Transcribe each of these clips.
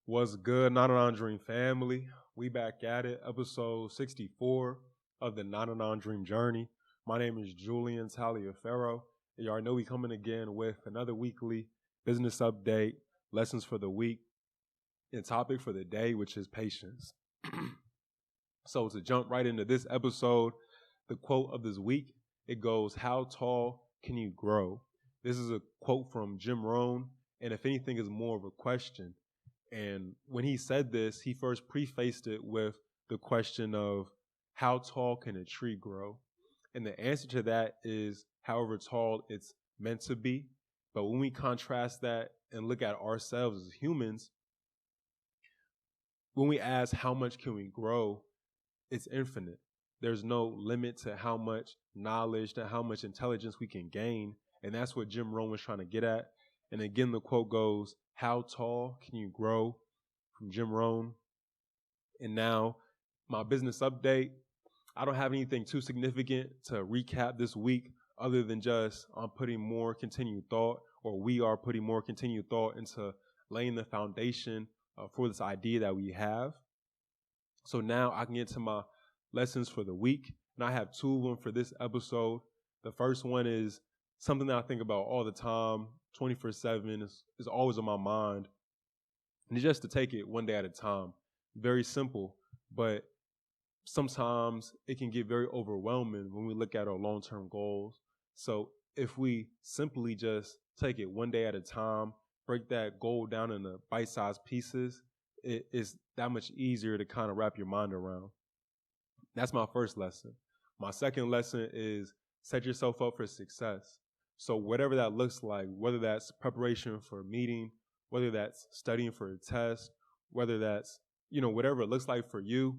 What's good, Not an Dream family? We back at it, episode 64 of the Not an Dream journey. My name is Julian Taliaferro. You already know we coming again with another weekly business update, lessons for the week, and topic for the day, which is patience. So to jump right into this episode, the quote of this week, it goes, "How tall can you grow?" This is a quote from Jim Rohn, and if anything is more of a question. And when he said this, he first prefaced it with the question of how tall can a tree grow? And the answer to that is however tall it's meant to be. But when we contrast that and look at ourselves as humans, when we ask how much can we grow, it's infinite. There's no limit to how much knowledge, to how much intelligence we can gain. And that's what Jim Rohn was trying to get at. And again, the quote goes, "How tall can you grow?" from Jim Rohn. And now, my business update. I don't have anything too significant to recap this week other than just I'm putting more continued thought, or we are putting more continued thought into laying the foundation for this idea that we have. So now I can get to my lessons for the week. And I have two of them for this episode. The first one is something that I think about all the time, 24/7, is always on my mind. And it's just to take it one day at a time. Very simple, but sometimes it can get very overwhelming when we look at our long-term goals. So if we simply just take it one day at a time, break that goal down into bite-sized pieces, it is that much easier to kind of wrap your mind around. That's my first lesson. My second lesson is set yourself up for success. So whatever that looks like, whether that's preparation for a meeting, whether that's studying for a test, whether that's, whatever it looks like for you,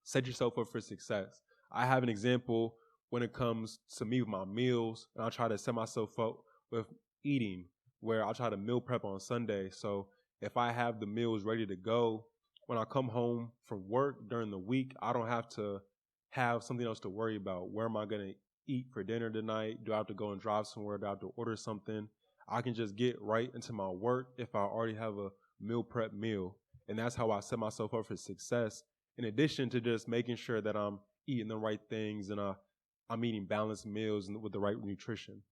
set yourself up for success. I have an example when it comes to me with my meals, and I try to set myself up with eating, where I try to meal prep on Sunday. So if I have the meals ready to go, when I come home from work during the week, I don't have to have something else to worry about. Where am I going to eat for dinner tonight? Do I have to go and drive somewhere? Do I have to order something? I can just get right into my work if I already have a meal prep meal. And that's how I set myself up for success, in addition to just making sure that I'm eating the right things and I'm eating balanced meals with the right nutrition.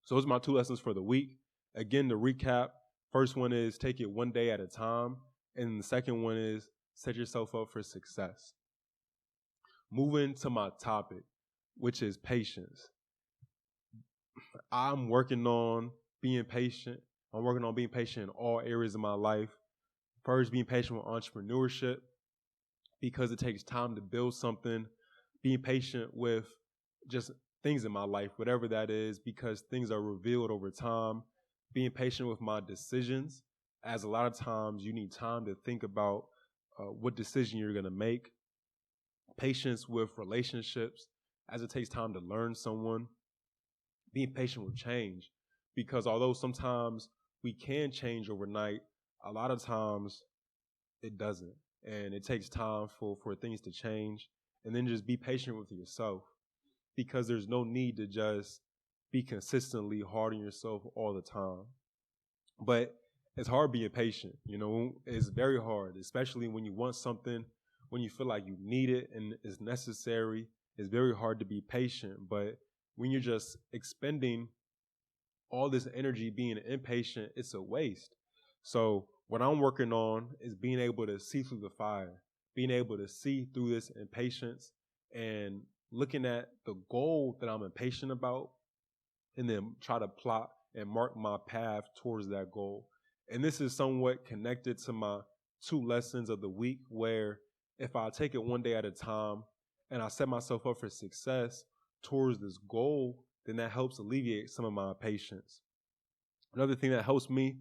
So those are my two lessons for the week. Again, to recap, first one is take it one day at a time. And the second one is set yourself up for success. Moving to my topic, which is patience. I'm working on being patient. I'm working on being patient in all areas of my life. First, being patient with entrepreneurship because it takes time to build something. Being patient with just things in my life, whatever that is, because things are revealed over time. Being patient with my decisions, as a lot of times you need time to think about what decision you're going to make. Patience with relationships, as it takes time to learn someone. Being patient with change, because although sometimes we can change overnight, a lot of times it doesn't. And it takes time for things to change. And then just be patient with yourself, because there's no need to just be consistently hard on yourself all the time. But it's hard being patient. It's very hard, especially when you want something, when you feel like you need it and it's necessary. It's very hard to be patient. But when you're just expending all this energy being impatient, it's a waste. So what I'm working on is being able to see through the fire, being able to see through this impatience and looking at the goal that I'm impatient about, and then try to plot and mark my path towards that goal. And this is somewhat connected to my two lessons of the week, where if I take it one day at a time and I set myself up for success towards this goal, then that helps alleviate some of my impatience. Another thing that helps me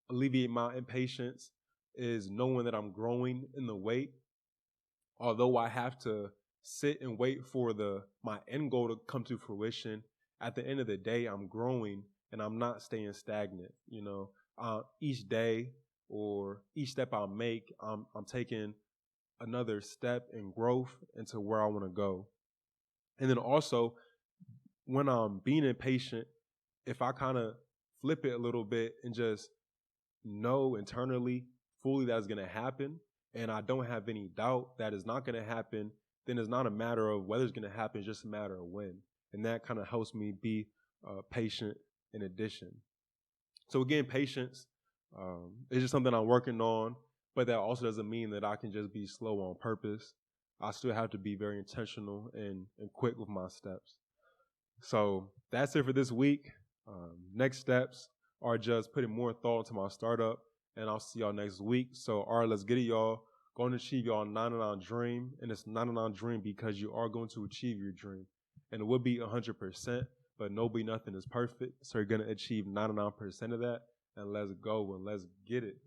alleviate my impatience is knowing that I'm growing in the wait. Although I have to sit and wait for my end goal to come to fruition, at the end of the day, I'm growing and I'm not staying stagnant. Each day or each step I make, I'm taking another step in growth into where I want to go. And then also, when I'm being impatient, if I kind of flip it a little bit and just know internally fully that's going to happen, and I don't have any doubt that it's not going to happen, then it's not a matter of whether it's going to happen, it's just a matter of when. And that kind of helps me be patient in addition. So again, patience is just something I'm working on, but that also doesn't mean that I can just be slow on purpose. I still have to be very intentional and quick with my steps. So that's it for this week. Next steps are just putting more thought into my startup, and I'll see y'all next week. So, all right, let's get it, y'all. Going to achieve y'all 99 dream, and it's 99 dream because you are going to achieve your dream. And it would be 100%, but nothing is perfect. So you're going to achieve 99% of that, and let's go and let's get it.